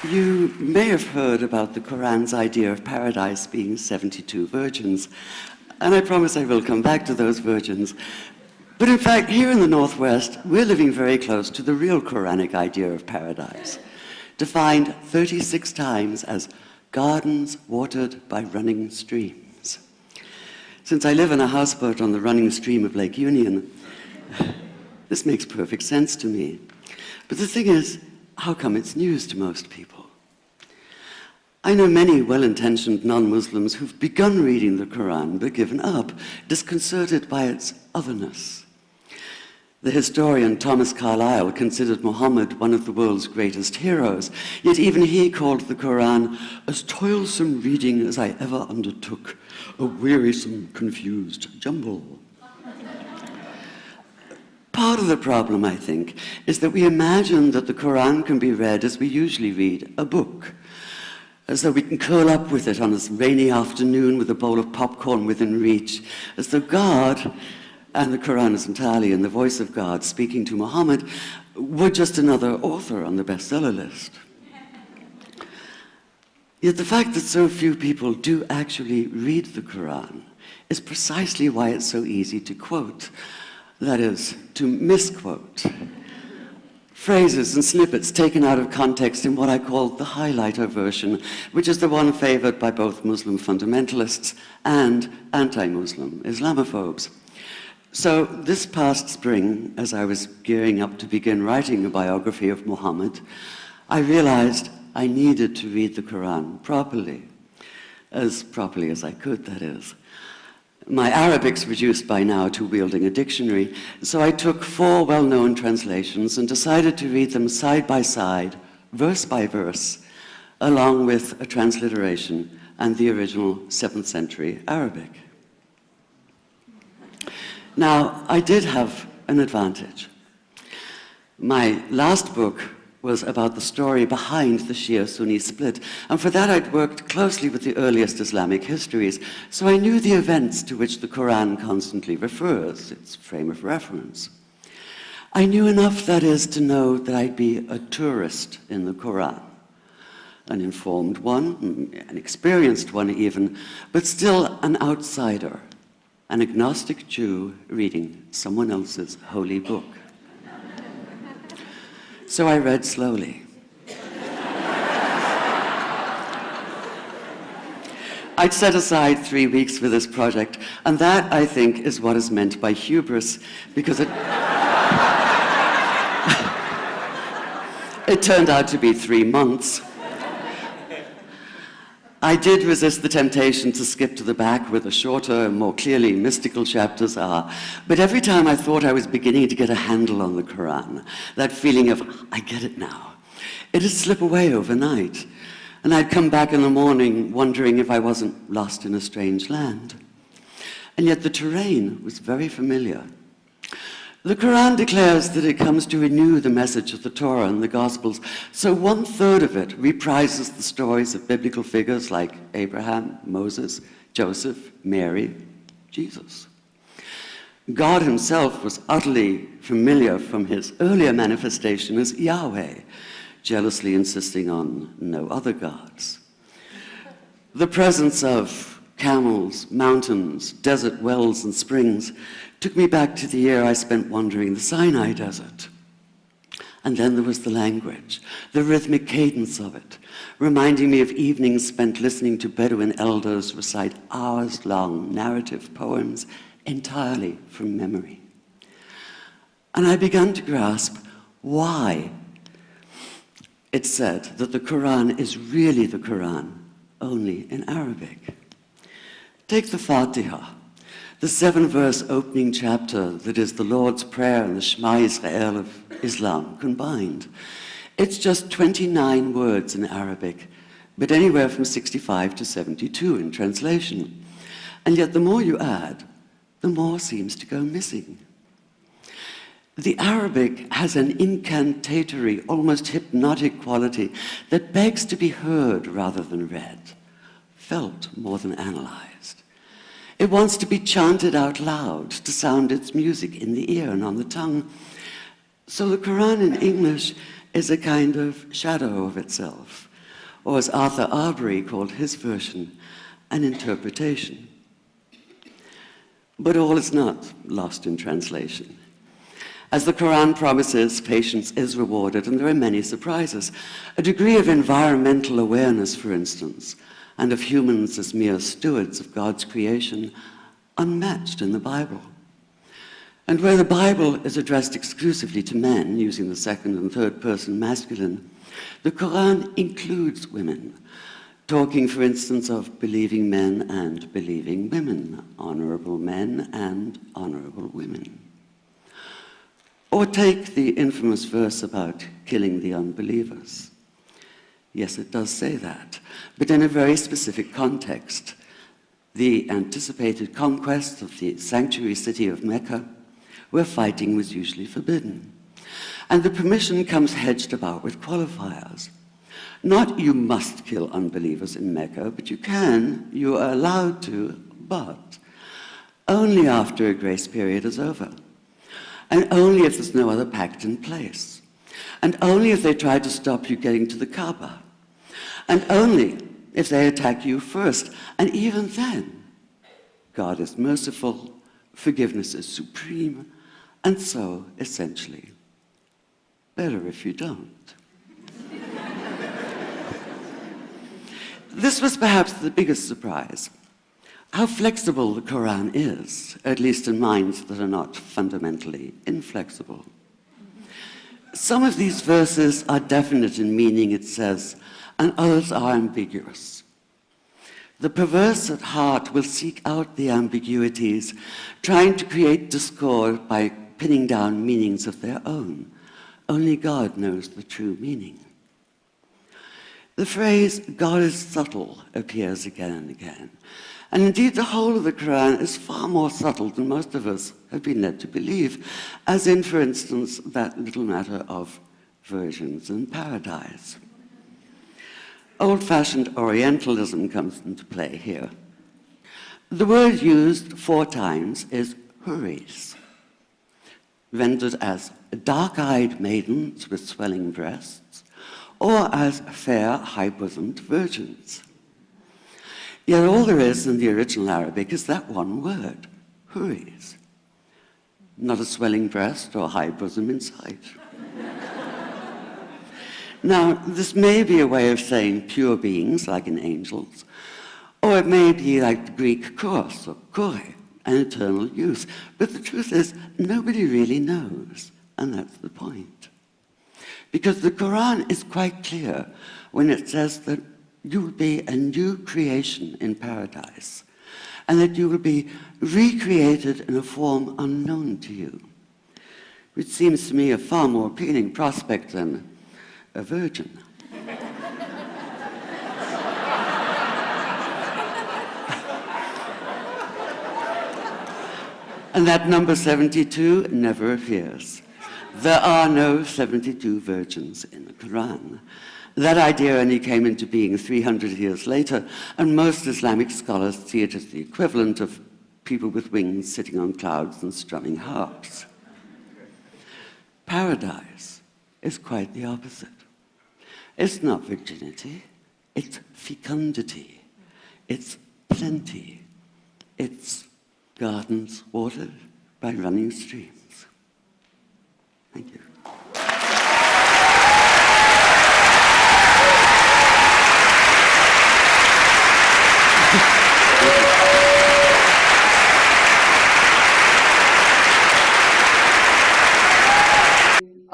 You may have heard about the Quran's idea of paradise being 72 virgins, and I promise I will come back to those virgins. But in fact, here in the Northwest, we're living very close to the real Quranic idea of paradise, defined 36 times as gardens watered by running streams. Since I live in a houseboat on the running stream of Lake Union, this makes perfect sense to me. But the thing is, how come it's news to most people? I know many well-intentioned non-Muslims who've begun reading the Quran but given up, disconcerted by its otherness. The historian Thomas Carlyle considered Muhammad one of the world's greatest heroes, yet even he called the Quran as toilsome reading as I ever undertook, a wearisome, confused jumble. Part of the problem, I think, is that we imagine that the Quran can be read as we usually read a book, as though we can curl up with it on a rainy afternoon with a bowl of popcorn within reach, as though God, and the Quran is entirely in the voice of God speaking to Muhammad, were just another author on the bestseller list. Yet the fact that so few people do actually read the Quran is precisely why it's so easy to quote. That is, to misquote. Phrases and snippets taken out of context in what I call the highlighter version, which is the one favored by both Muslim fundamentalists and anti-Muslim Islamophobes. So this past spring, as I was gearing up to begin writing a biography of Muhammad, I realized I needed to read the Quran properly as I could, that is. My Arabic's reduced by now to wielding a dictionary, so I took 4 well-known translations and decided to read them side by side, verse by verse, along with a transliteration and the original 7th century Arabic. Now, I did have an advantage. My last book was about the story behind the Shia-Sunni split, and for that I'd worked closely with the earliest Islamic histories, so I knew the events to which the Quran constantly refers, its frame of reference. I knew enough, that is, to know that I'd be a tourist in the Quran, an informed one, an experienced one even, but still an outsider, an agnostic Jew reading someone else's holy book. So I read slowly. I'd set aside 3 weeks for this project, and that, I think, is what is meant by hubris, because it turned out to be 3 months. I did resist the temptation to skip to the back where the shorter and more clearly mystical chapters are, but every time I thought I was beginning to get a handle on the Quran, that feeling of, I get it now, it'd slip away overnight, and I'd come back in the morning wondering if I wasn't lost in a strange land. And yet the terrain was very familiar. The Quran declares that it comes to renew the message of the Torah and the Gospels, so 1/3 of it reprises the stories of biblical figures like Abraham, Moses, Joseph, Mary, Jesus. God himself was utterly familiar from his earlier manifestation as Yahweh, jealously insisting on no other gods. The presence of camels, mountains, desert wells and springs took me back to the year I spent wandering the Sinai desert. And then there was the language, the rhythmic cadence of it, reminding me of evenings spent listening to Bedouin elders recite hours-long narrative poems entirely from memory. And I began to grasp why it's said that the Quran is really the Quran, only in Arabic. Take the Fatiha, the 7-verse opening chapter that is the Lord's Prayer and the Shema Israel of Islam combined. It's just 29 words in Arabic, but anywhere from 65 to 72 in translation. And yet the more you add, the more seems to go missing. The Arabic has an incantatory, almost hypnotic quality that begs to be heard rather than read, felt more than analyzed. It wants to be chanted out loud, to sound its music in the ear and on the tongue. So the Quran in English is a kind of shadow of itself, or as Arthur Arbery called his version, an interpretation. But all is not lost in translation. As the Quran promises, patience is rewarded, and there are many surprises. A degree of environmental awareness, for instance, and of humans as mere stewards of God's creation, unmatched in the Bible. And where the Bible is addressed exclusively to men, using the second and third person masculine, the Quran includes women, talking, for instance, of believing men and believing women, honorable men and honorable women. Or take the infamous verse about killing the unbelievers. Yes, it does say that, but in a very specific context. The anticipated conquest of the sanctuary city of Mecca, where fighting was usually forbidden. And the permission comes hedged about with qualifiers. Not you must kill unbelievers in Mecca, but you are allowed to, but only after a grace period is over. And only if there's no other pact in place. And only if they try to stop you getting to the Kaaba. And only if they attack you first. And even then, God is merciful, forgiveness is supreme, and so, essentially, better if you don't. This was perhaps the biggest surprise. How flexible the Quran is, at least in minds that are not fundamentally inflexible. Some of these verses are definite in meaning, it says, and others are ambiguous. The perverse at heart will seek out the ambiguities, trying to create discord by pinning down meanings of their own. Only God knows the true meaning. The phrase, God is subtle, appears again and again. And indeed, the whole of the Quran is far more subtle than most of us have been led to believe, as in, for instance, that little matter of virgins and paradise. Old-fashioned Orientalism comes into play here. The word used 4 times is huris, rendered as dark-eyed maidens with swelling breasts, or as fair, high-bosomed virgins. Yet all there is in the original Arabic is that one word, huris. Not a swelling breast or high bosom in sight. Now, this may be a way of saying pure beings, like in angels, or it may be like the Greek kouros or kore, an eternal youth. But the truth is, nobody really knows, and that's the point. Because the Quran is quite clear when it says that you will be a new creation in paradise, and that you will be recreated in a form unknown to you, which seems to me a far more appealing prospect than a virgin. And that number 72 never appears. There are no 72 virgins in the Quran. That idea only came into being 300 years later, and most Islamic scholars see it as the equivalent of people with wings sitting on clouds and strumming harps. Paradise is quite the opposite. It's not virginity, it's fecundity, it's plenty, it's gardens watered by running streams. Thank you.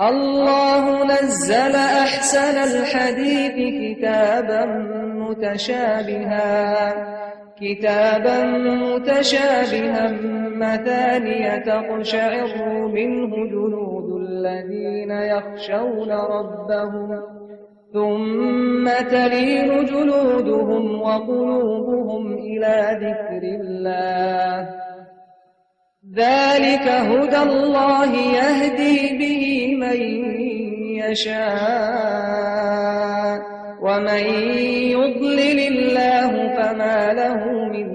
الله نزل أحسن الحديث كتابا متشابها مثانية تقشعر منه جلود الذين يخشون ربهم ثم تلين جلودهم وقلوبهم إلى ذكر الله ذلك هدى الله يهدي به من يشاء ومن يضلل الله فما له من